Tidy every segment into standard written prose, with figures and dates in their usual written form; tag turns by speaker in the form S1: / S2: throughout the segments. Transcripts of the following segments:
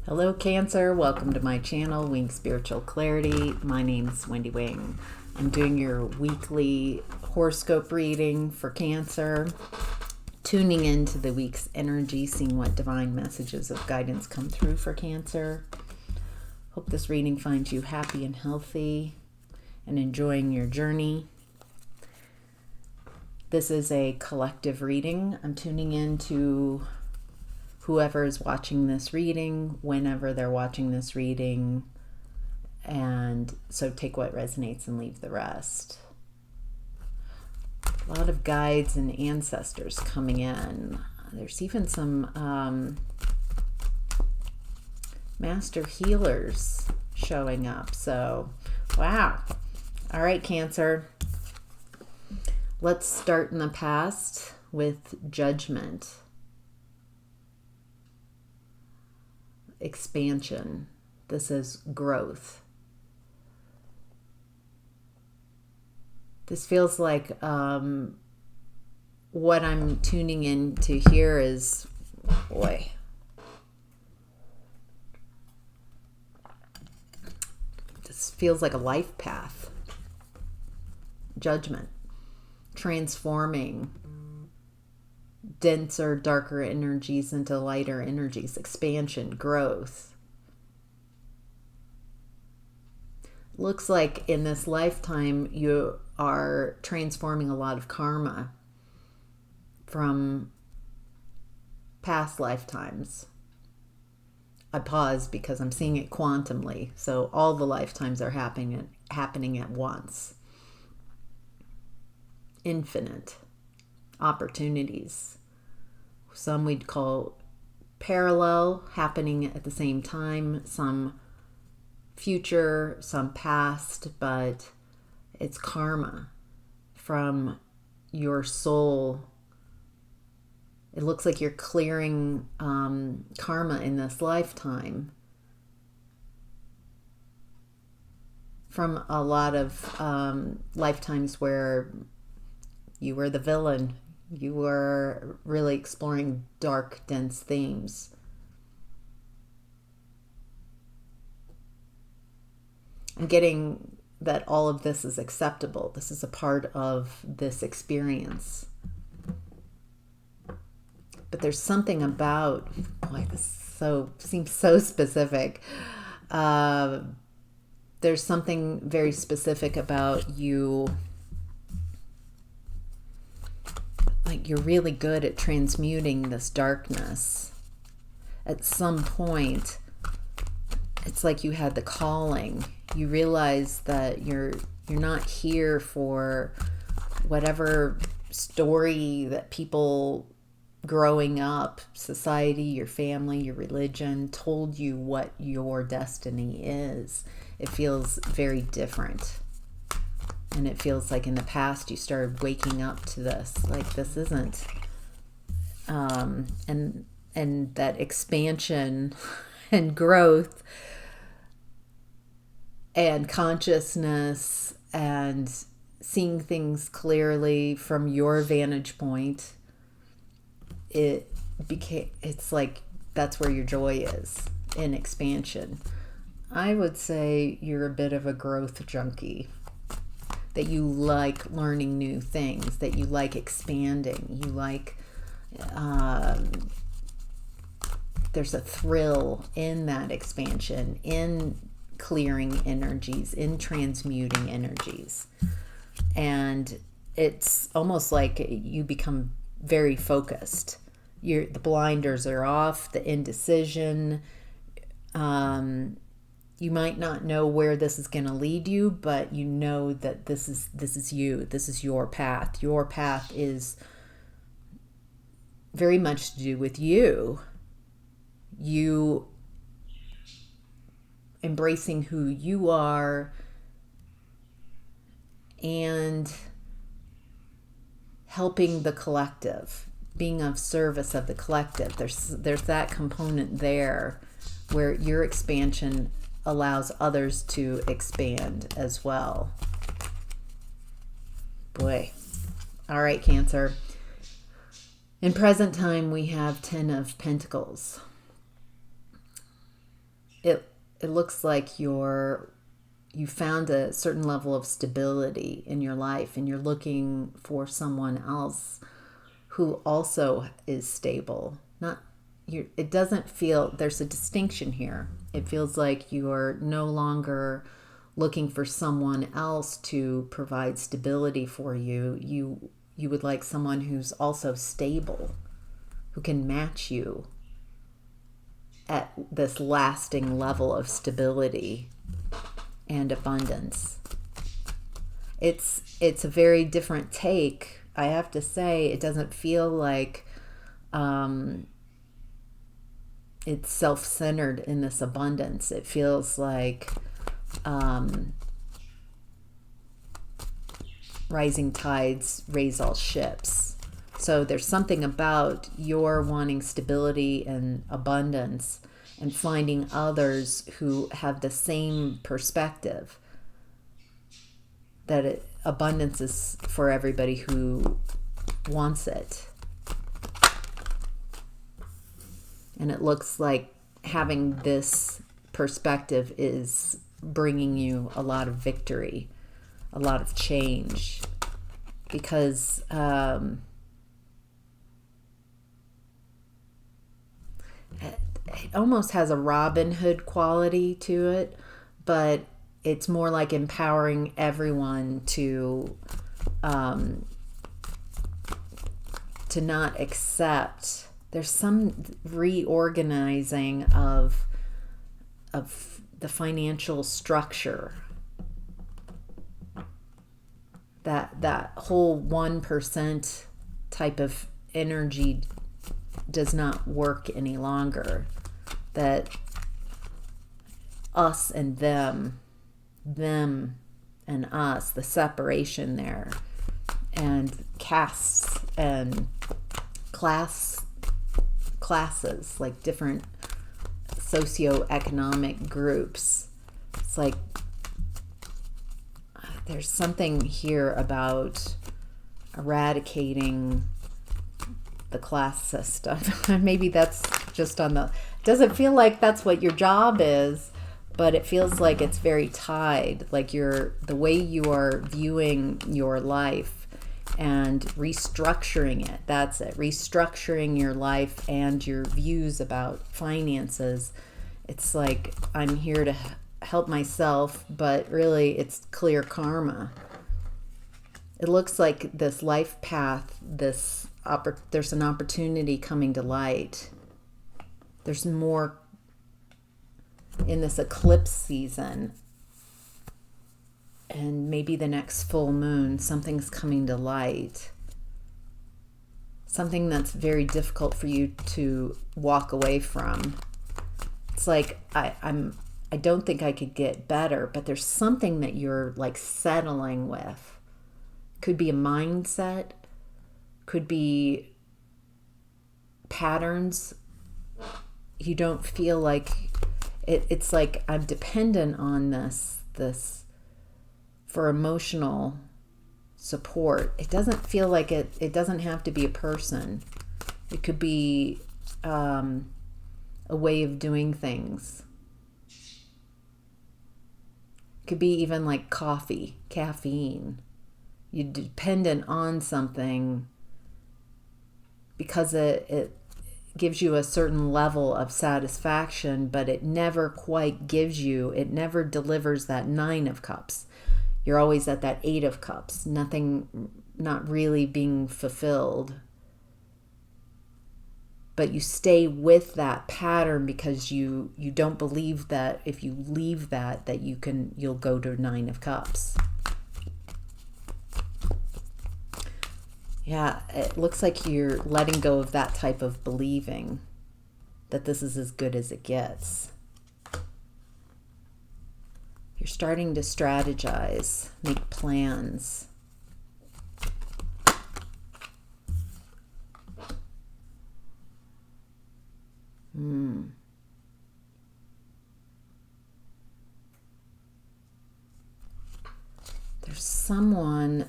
S1: Hello Cancer, welcome to my channel, Wing Spiritual Clarity. My name's Wendy Wing. I'm doing your weekly horoscope reading for Cancer, tuning into the week's energy, seeing what divine messages of guidance come through for Cancer. Hope this reading finds you happy and healthy and enjoying your journey. This is a collective reading. I'm tuning into whoever is watching this reading, whenever they're watching this reading, and so take what resonates and leave the rest. A lot of guides and ancestors coming in. There's even some master healers showing up. So, wow. All right, Cancer. Let's start in the past with Judgment. Expansion. This is growth. This feels like what I'm tuning in to here is, boy, this feels like a life path. Judgment. Transforming denser, darker energies into lighter energies, expansion, growth. Looks like in this lifetime you are transforming a lot of karma from past lifetimes. I pause because I'm seeing it quantumly, so all the lifetimes are happening at once. Infinite opportunities. Some we'd call parallel, happening at the same time, some future, some past, but it's karma from your soul. It looks like you're clearing karma in this lifetime from a lot of lifetimes where you were the villain. You were really exploring dark, dense themes. I'm getting that all of this is acceptable. This is a part of this experience. But there's something about, boy, this seems so specific. There's something very specific about you. Like you're really good at transmuting this darkness. At some point, it's like you had the calling. You realize that you're not here for whatever story that people growing up, society, your family, your religion, told you what your destiny is. It feels very different. And it feels like in the past you started waking up to this, like this isn't, and that expansion and growth and consciousness and seeing things clearly from your vantage point, it's like that's where your joy is, in expansion. I would say you're a bit of a growth junkie. That you like learning new things, that you like expanding, you like, there's a thrill in that expansion, in clearing energies, in transmuting energies. And it's almost like you become very focused. The blinders are off, the indecision, you might not know where this is going to lead you, but you know that this is you. This is your path. Your path is very much to do with you. You embracing who you are and helping the collective, being of service of the collective. There's that component there where your expansion allows others to expand as well. Boy. All right, Cancer. In present time, we have 10 of Pentacles. it looks like you found a certain level of stability in your life, and you're looking for someone else who also is stable. It doesn't feel, there's a distinction here. It feels like you're no longer looking for someone else to provide stability for you. You would like someone who's also stable, who can match you at this lasting level of stability and abundance. It's a very different take. I have to say, it doesn't feel like it's self-centered in this abundance. It feels like rising tides raise all ships. So there's something about your wanting stability and abundance and finding others who have the same perspective, that abundance is for everybody who wants it. And it looks like having this perspective is bringing you a lot of victory, a lot of change, because it almost has a Robin Hood quality to it, but it's more like empowering everyone to not accept. There's some reorganizing of the financial structure. That whole 1% type of energy does not work any longer. That us and them and us, the separation there, and castes and classes, like different socioeconomic groups. It's like there's something here about eradicating the class system. Maybe that's just on the, doesn't feel like that's what your job is, but it feels like it's very tied, like the way you are viewing your life and restructuring it. That's it. Restructuring your life and your views about finances. It's like, I'm here to help myself, but really it's clear karma. It looks like this life path, there's an opportunity coming to light. There's more in this eclipse season, and maybe the next full moon, something's coming to light. Something that's very difficult for you to walk away from. It's like, I don't think I could get better, but there's something that you're like settling with. Could be a mindset, could be patterns. You don't feel like it's like I'm dependent on this for emotional support. It doesn't feel like it doesn't have to be a person. It could be a way of doing things. It could be even like coffee, caffeine. You're dependent on something because it gives you a certain level of satisfaction, but it never quite it never delivers that 9 of cups. You're always at that 8 of cups, not really being fulfilled. But you stay with that pattern because you don't believe that if you leave that you'll go to 9 of cups. Yeah, it looks like you're letting go of that type of believing that this is as good as it gets. You're starting to strategize, make plans.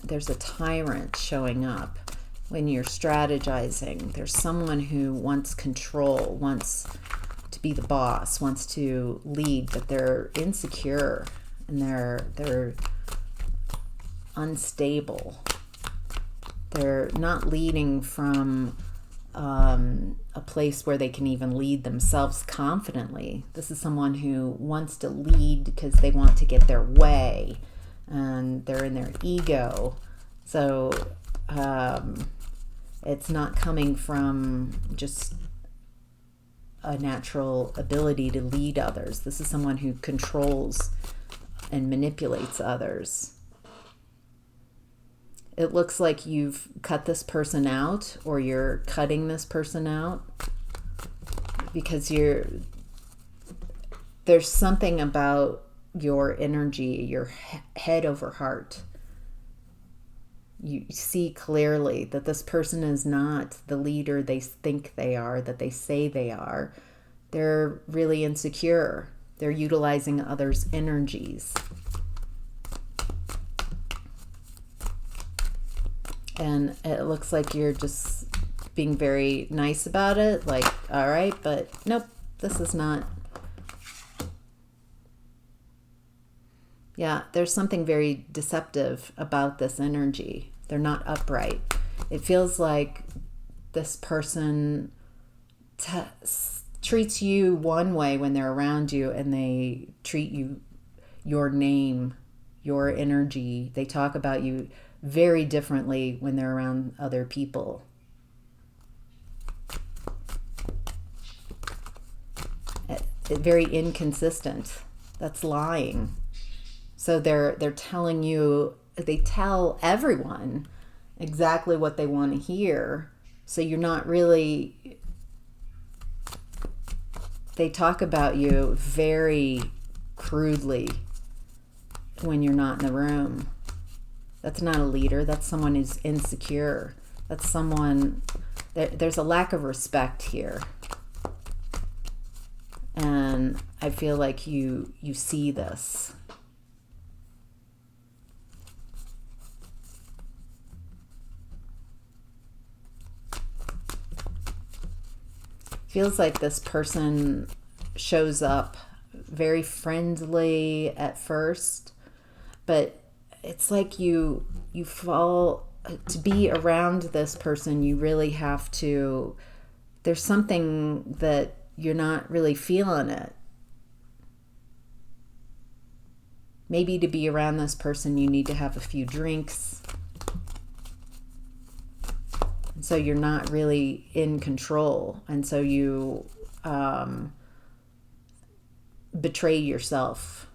S1: There's a tyrant showing up when you're strategizing. There's someone who wants control, wants to be the boss, wants to lead, but they're insecure and they're unstable. They're not leading from a place where they can even lead themselves confidently. This is someone who wants to lead because they want to get their way, and they're in their ego. So it's not coming from just a natural ability to lead others. This is someone who controls and manipulates others. It looks like you've cut this person out, or you're cutting this person out, because there's something about your energy, your head over heart. You see clearly that this person is not the leader they think they are, that they say they are. They're really insecure. They're utilizing others' energies. And it looks like you're just being very nice about it. Like, all right, but nope, this is not. Yeah, there's something very deceptive about this energy. They're not upright. It feels like this person treats you one way when they're around you, and they treat you, your name, your energy. They talk about you very differently when they're around other people. Very inconsistent. That's lying. So they're telling you, they tell everyone exactly what they want to hear. So you're not really, they talk about you very crudely when you're not in the room. That's not a leader. That's someone who's insecure. That's someone, there's a lack of respect here. And I feel like you see this. Feels like this person shows up very friendly at first, but it's like you fall, to be around this person, you really have to, there's something that you're not really feeling it. Maybe to be around this person, you need to have a few drinks. And so you're not really in control. And so you betray yourself.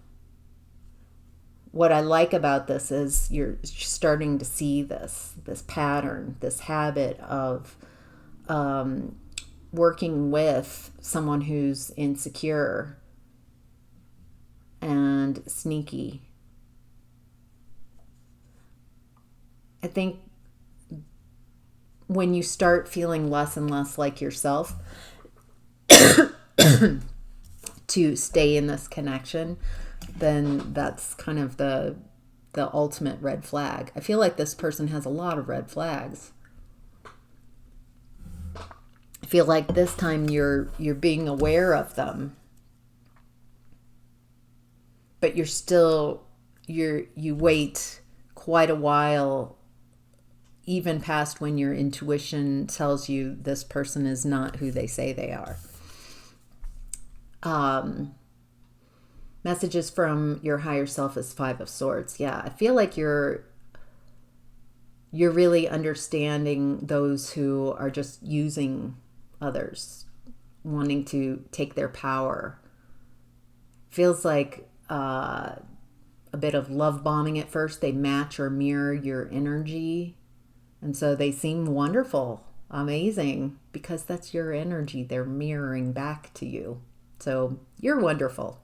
S1: What I like about this is you're starting to see this pattern, this habit of working with someone who's insecure and sneaky. I think when you start feeling less and less like yourself, to stay in this connection, then that's kind of the ultimate red flag. I feel like this person has a lot of red flags. I feel like this time you're being aware of them, but you're still, you wait quite a while, even past when your intuition tells you this person is not who they say they are. Messages from your higher self is 5 of Swords. Yeah, I feel like you're really understanding those who are just using others, wanting to take their power. Feels like a bit of love bombing at first. They match or mirror your energy, and so they seem wonderful, amazing, because that's your energy they're mirroring back to you. So you're wonderful.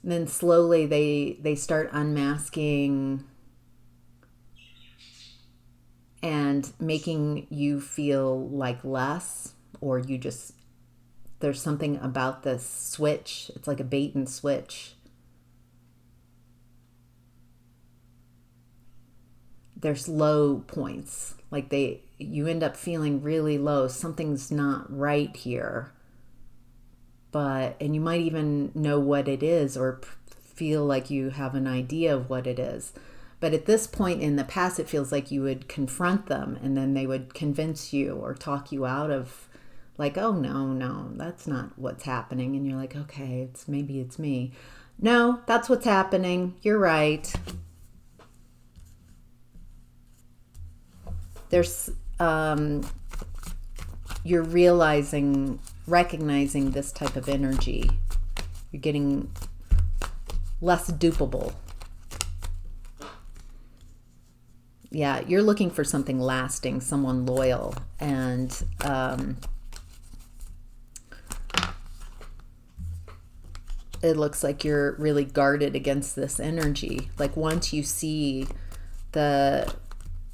S1: And then slowly they start unmasking and making you feel like less, or you just, there's something about this switch. It's like a bait and switch. There's low points. Like you end up feeling really low. Something's not right here. And you might even know what it is, or feel like you have an idea of what it is. But at this point in the past, it feels like you would confront them, and then they would convince you or talk you out of, like, oh, no, that's not what's happening. And you're like, okay, maybe it's me. No, that's what's happening. You're right. There's, you're recognizing this type of energy. You're getting less dupable. Yeah, you're looking for something lasting, someone loyal, and it looks like you're really guarded against this energy. Like, once you see the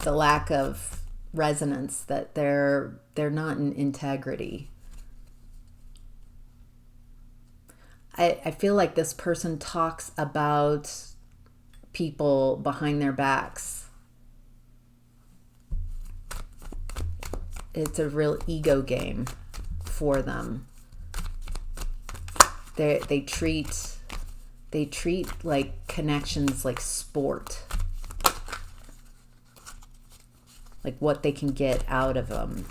S1: lack of resonance, that they're not in integrity. I feel like this person talks about people behind their backs. It's a real ego game for them. They treat like connections like sport, like what they can get out of them.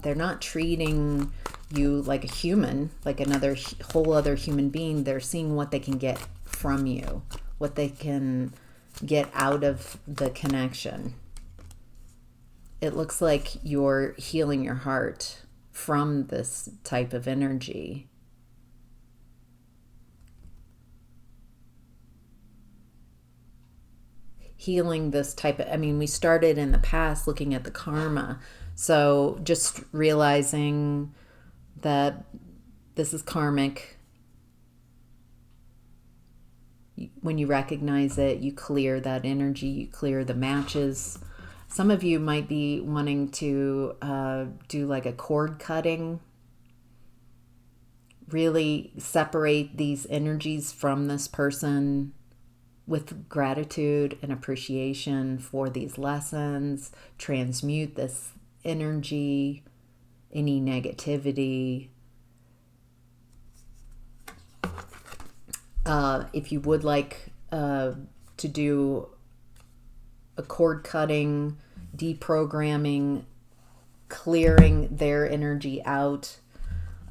S1: They're not treating you like a human, like another whole other human being. They're seeing what they can get from you, what they can get out of the connection. It looks like you're healing your heart from this type of energy. Healing this type of, we started in the past looking at the karma. So just realizing that this is karmic. When you recognize it, you clear that energy, you clear the matches. Some of you might be wanting to do like a cord cutting, really separate these energies from this person with gratitude and appreciation for these lessons, transmute this energy, any negativity. If you would like to do a cord cutting, deprogramming, clearing their energy out,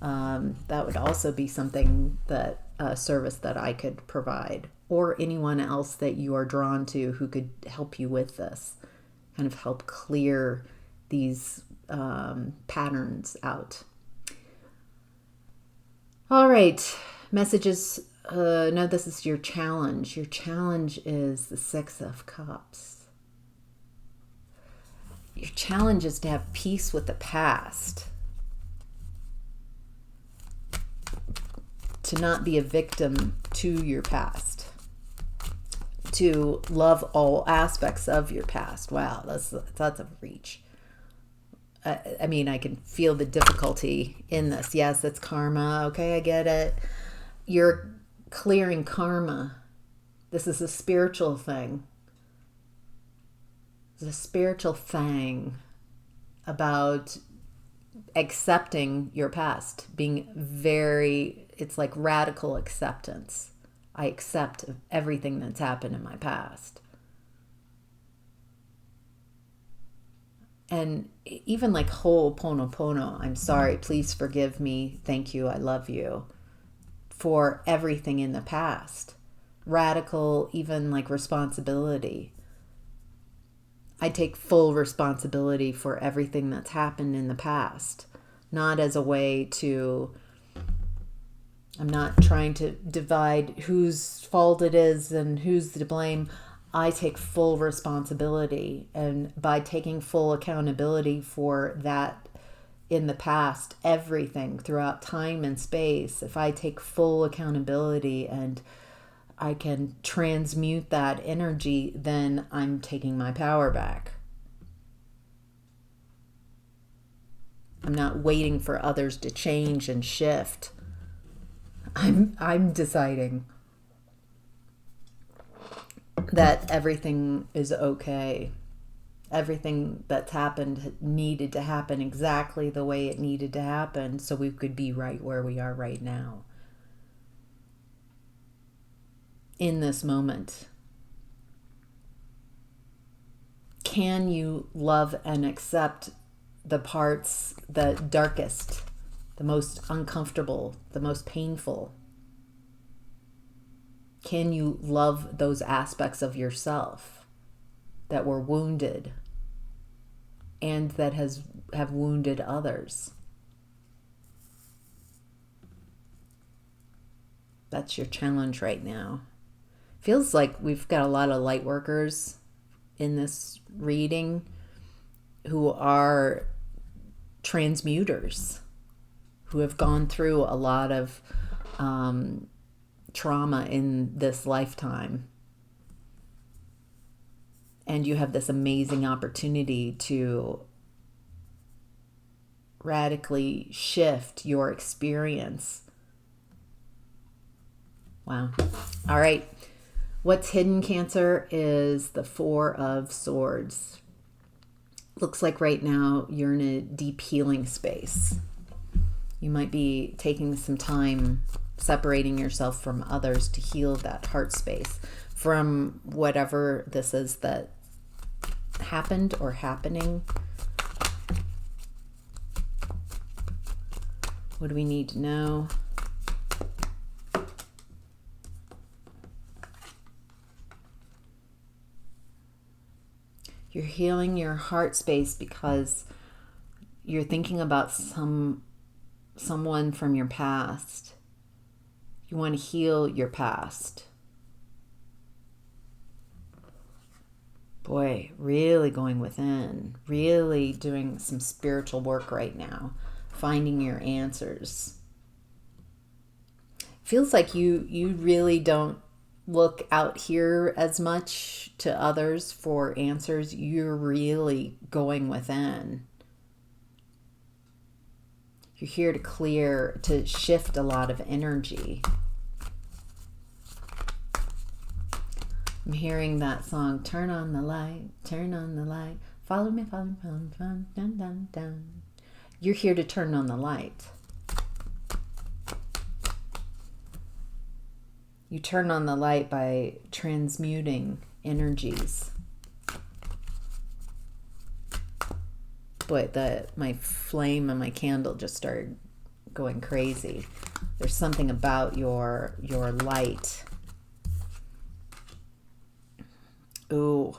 S1: that would also be something that service that I could provide, or anyone else that you are drawn to who could help you with this, kind of help clear these patterns out. All right, messages. No, this is your challenge. Your challenge is the 6 of Cups. Your challenge is to have peace with the past. To not be a victim to your past. To love all aspects of your past. Wow, that's a reach. I can feel the difficulty in this. Yes, it's karma. Okay, I get it. You're clearing karma. This is a spiritual thing. It's a spiritual thing about accepting your past, it's like radical acceptance. I accept everything that's happened in my past. And even like ho'oponopono, I'm sorry, please forgive me, thank you, I love you, for everything in the past. Radical, even like responsibility. I take full responsibility for everything that's happened in the past. Not as a way to, I'm not trying to divide whose fault it is and who's to blame. I take full responsibility. And by taking full accountability for that in the past, everything throughout time and space, if I take full accountability and I can transmute that energy, then I'm taking my power back. I'm not waiting for others to change and shift. I'm deciding that everything is okay. Everything that's happened needed to happen exactly the way it needed to happen so we could be right where we are right now. In this moment. Can you love and accept the parts, the darkest, the most uncomfortable, the most painful? Can you love those aspects of yourself that were wounded and that have wounded others? That's your challenge right now. Feels like we've got a lot of light workers in this reading who are transmuters, who have gone through a lot of trauma in this lifetime. And you have this amazing opportunity to radically shift your experience. Wow. All right. What's hidden, Cancer, is the Four of Swords. Looks like right now you're in a deep healing space. You might be taking some time separating yourself from others to heal that heart space from whatever this is that happened or happening. What do we need to know? You're healing your heart space because you're thinking about someone from your past. You want to heal your past. Boy, really going within, really doing some spiritual work right now, finding your answers. Feels like you really don't look out here as much to others for answers. You're really going within. You're here to shift a lot of energy. I'm hearing that song, turn on the light, follow me, follow me, follow me, dun, dun, dun. You're here to turn on the light. You turn on the light by transmuting energies. Boy, my flame and my candle just started going crazy. There's something about your light. Ooh,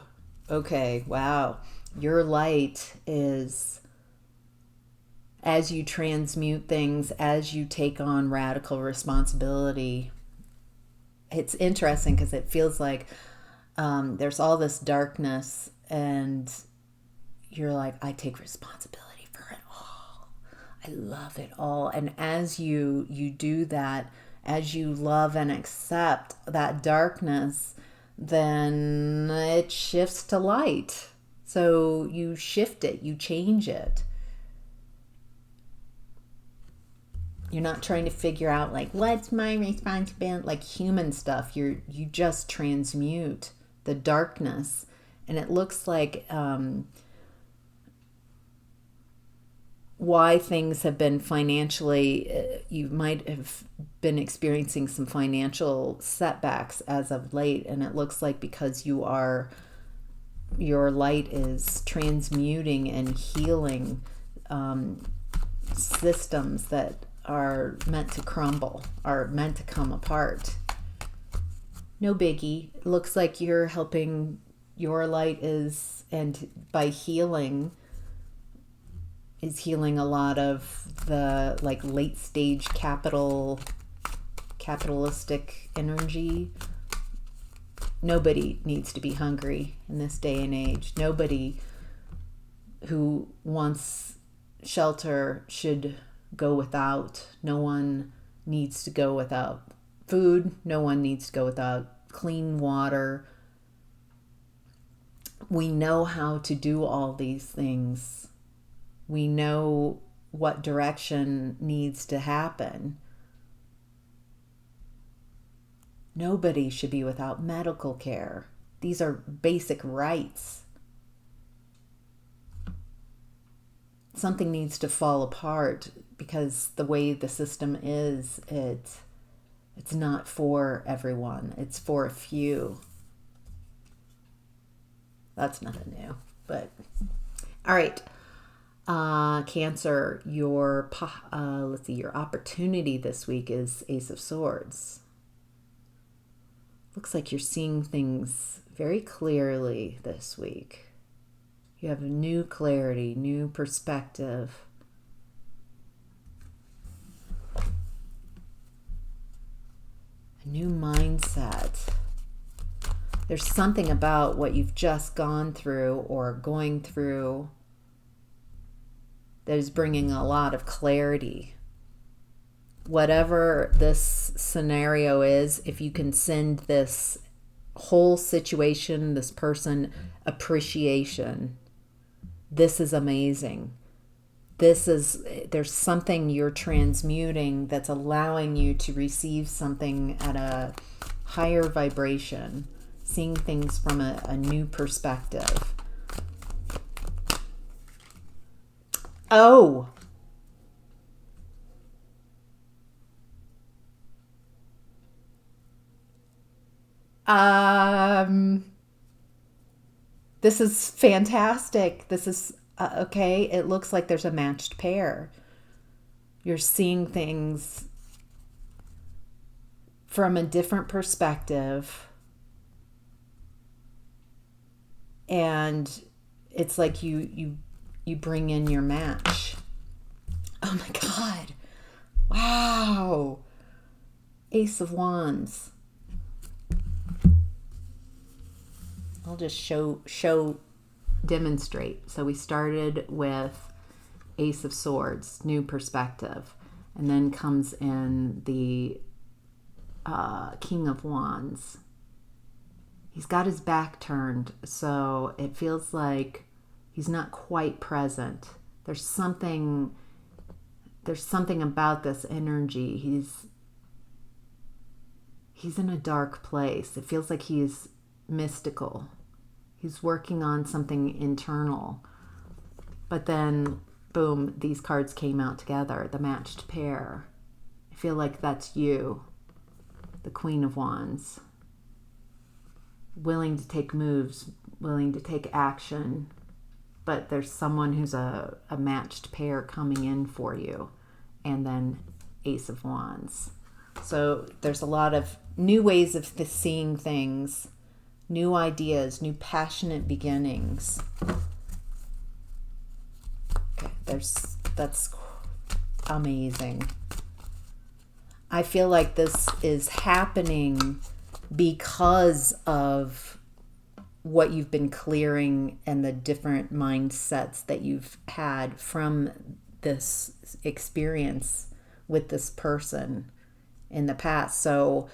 S1: okay, wow. Your light is, as you transmute things, as you take on radical responsibility. It's interesting because it feels like there's all this darkness and you're like, I take responsibility for it all. I love it all. And as you do that, as you love and accept that darkness, then it shifts to light. So you shift it, you change it. You're not trying to figure out like, what's my responsibility? Like human stuff. You just transmute the darkness. And it looks like why things have been financially, you might have been experiencing some financial setbacks as of late. And it looks like because your light is transmuting and healing systems that are meant to crumble, are meant to come apart. No biggie. It looks like you're helping, your light is, and by healing, is healing a lot of the like late stage capitalistic energy. Nobody needs to be hungry in this day and age. Nobody who wants shelter should go without. No one needs to go without food. No one needs to go without clean water. We know how to do all these things. We know what direction needs to happen. Nobody should be without medical care. These are basic rights. something needs to fall apart because the way the system is, it's not for everyone. It's for a few. That's nothing new, but all right. Cancer, your your opportunity this week is Ace of Swords. Looks like you're seeing things very clearly this week. You have new clarity, new perspective. A new mindset. There's something about what you've just gone through or going through that is bringing a lot of clarity. Whatever this scenario is, if you can send this whole situation, this person, appreciation, this is amazing. There's something you're transmuting that's allowing you to receive something at a higher vibration, seeing things from a new perspective. Oh, this is fantastic. This is okay. It looks like there's a matched pair. You're seeing things from a different perspective, and it's like you bring in your match. Oh my God. Wow. Ace of Wands. I'll just demonstrate. So we started with Ace of Swords, new perspective. And then comes in the King of Wands. He's got his back turned, so it feels like he's not quite present. There's something about this energy. He's in a dark place. It feels like he's mystical. He's working on something internal. But then, boom, these cards came out together, the matched pair. I feel like that's you, the Queen of Wands. Willing to take moves, willing to take action. But there's someone who's a matched pair coming in for you. And then Ace of Wands. So there's a lot of new ways of seeing things, new ideas, new passionate beginnings. Okay, that's amazing. I feel like this is happening because of what you've been clearing and the different mindsets that you've had from this experience with this person in the past. So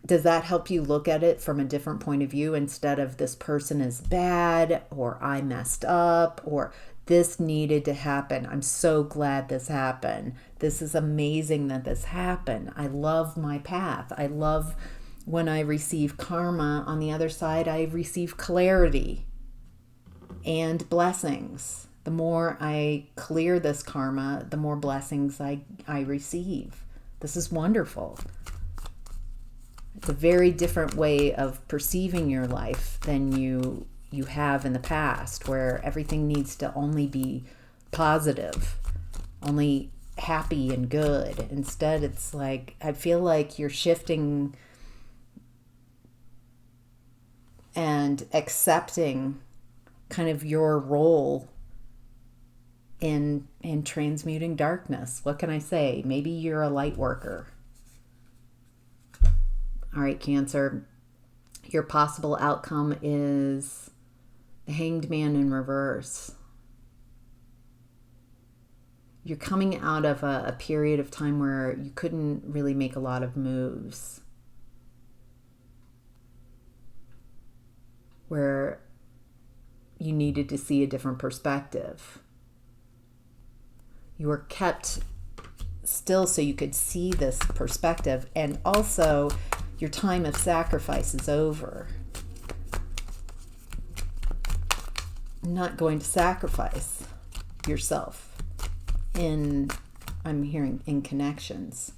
S1: does that help you look at it from a different point of view instead of this person is bad or I messed up or this needed to happen? I'm so glad this happened. This is amazing that this happened. I love my path. I love when I receive karma. On the other side, I receive clarity and blessings. The more I clear this karma, the more blessings I receive. This is wonderful. It's a very different way of perceiving your life than you have in the past, where everything needs to only be positive, only happy and good. Instead, it's like, I feel like you're shifting and accepting kind of your role in transmuting darkness. What can I say? Maybe you're a light worker. All right, Cancer, your possible outcome is the Hanged Man in reverse. You're coming out of a period of time where you couldn't really make a lot of moves, where you needed to see a different perspective. You were kept still so you could see this perspective, and also your time of sacrifice is over. I'm not going to sacrifice. yourself I'm hearing in connections.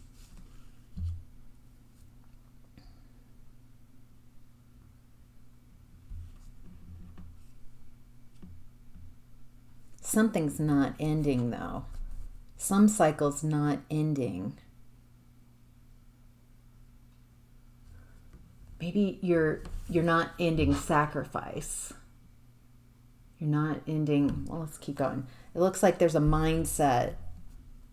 S1: Something's not ending though. Some cycle's not ending. Maybe you're not ending sacrifice. You're not ending, well, let's keep going. It looks like there's a mindset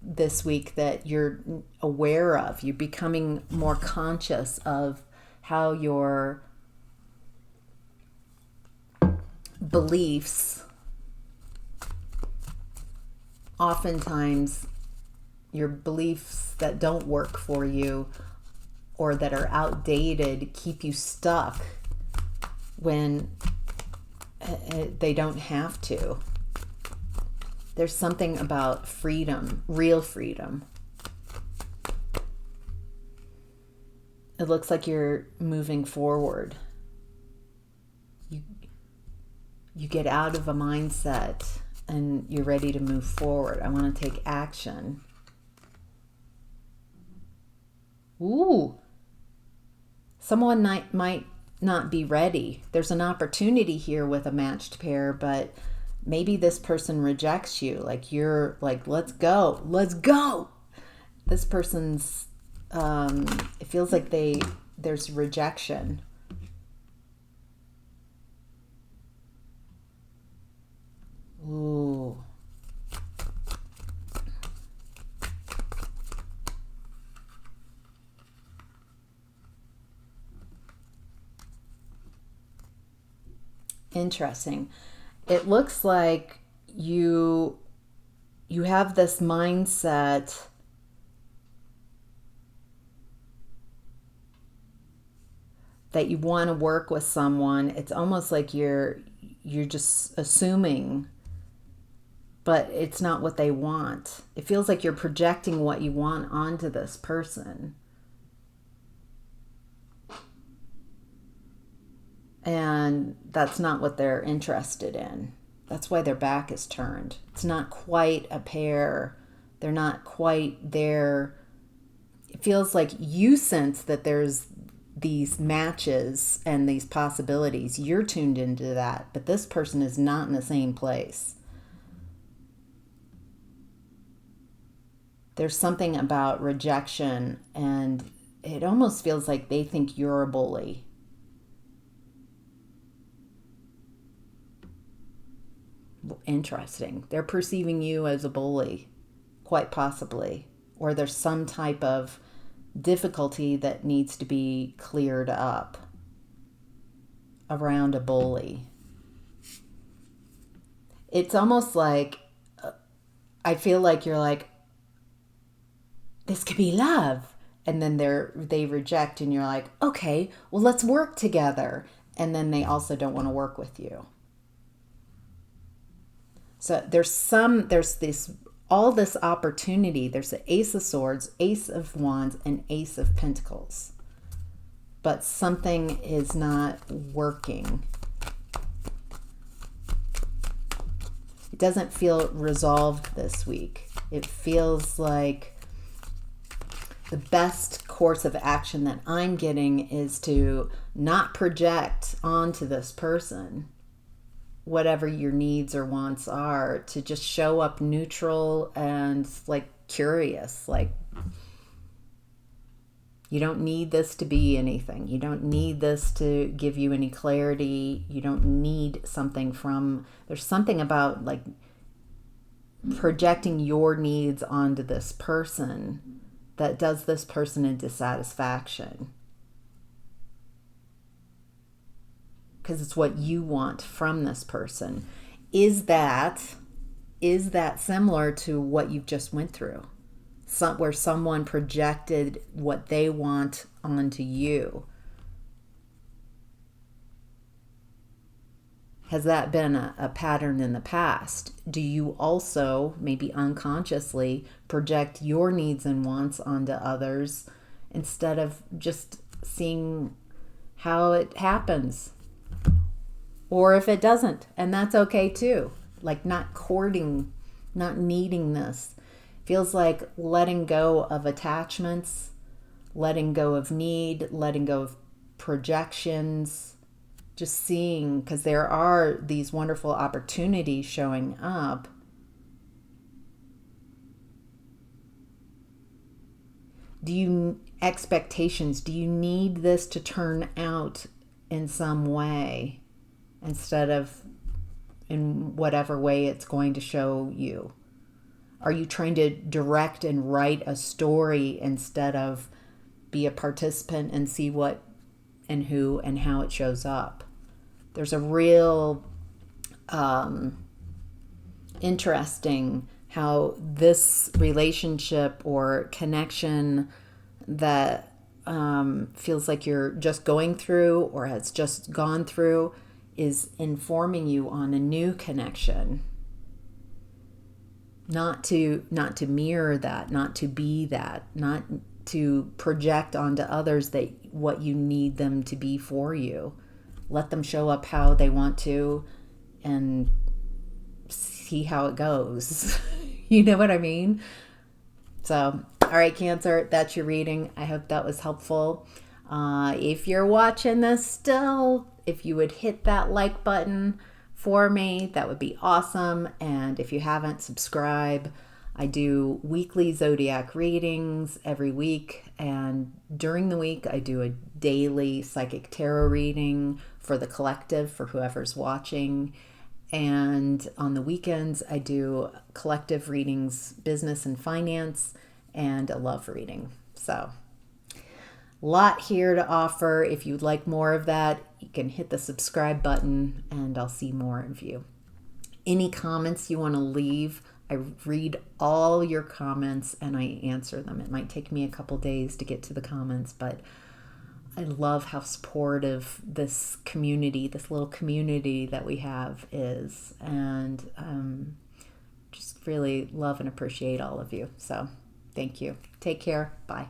S1: this week that you're aware of. You're becoming more conscious of how your beliefs, oftentimes your beliefs that don't work for you or that are outdated keep you stuck when they don't have to. There's something about freedom, real freedom. It looks like you're moving forward. You get out of a mindset and you're ready to move forward. I want to take action. Ooh. Someone might not be ready. There's an opportunity here with a matched pair, but maybe this person rejects you. Like you're like, let's go. This person's, it feels like there's rejection. Ooh. Interesting. It looks like you have this mindset that you want to work with someone. It's almost like you're just assuming, but it's not what they want. It feels like you're projecting what you want onto this person. And that's not what they're interested in. That's why their back is turned. It's not quite a pair. They're not quite there. It feels like you sense that there's these matches and these possibilities. You're tuned into that, but this person is not in the same place. There's something about rejection, and it almost feels like they think you're a bully. Interesting. They're perceiving you as a bully, quite possibly. Or there's some type of difficulty that needs to be cleared up around a bully. It's almost like, I feel like you're like, this could be love. And then they reject and you're like, okay, well, let's work together. And then they also don't want to work with you. So there's all this opportunity. There's the Ace of Swords, Ace of Wands, and Ace of Pentacles. But something is not working. It doesn't feel resolved this week. It feels like the best course of action that I'm getting is to not project onto this person whatever your needs or wants are, to just show up neutral and like curious. Like, you don't need this to be anything. You don't need this to give you any clarity. You don't need something there's something about like projecting your needs onto this person that does this person a dissatisfaction. Because it's what you want from this person. Is that similar to what you've just went through? Where someone projected what they want onto you. Has that been a pattern in the past? Do you also, maybe unconsciously, project your needs and wants onto others instead of just seeing how it happens? Or if it doesn't, and that's okay too. Like not courting not needing this. Feels like letting go of attachments, letting go of need, letting go of projections, just seeing, because there are these wonderful opportunities showing up. Expectations, do you need this to turn out in some way instead of in whatever way it's going to show you? Are you trying to direct and write a story instead of be a participant and see what and who and how it shows up? There's a real interesting how this relationship or connection that feels like you're just going through or has just gone through is informing you on a new connection. Not to mirror that, not to be that, not to project onto others that what you need them to be for you. Let them show up how they want to and see how it goes. You know what I mean? So, all right, Cancer, that's your reading. I hope that was helpful. If you're watching this still, if you would hit that like button for me, that would be awesome. And if you haven't, subscribe. I do weekly zodiac readings every week, and during the week I do a daily psychic tarot reading for the collective, for whoever's watching. And on the weekends I do collective readings, business and finance, and a love reading. So a lot here to offer. If you'd like more of that, you can hit the subscribe button and I'll see more of you. Any comments you want to leave, I read all your comments and I answer them. It might take me a couple days to get to the comments, but I love how supportive this community, this little community that we have is, and just really love and appreciate all of you. So thank you. Take care. Bye.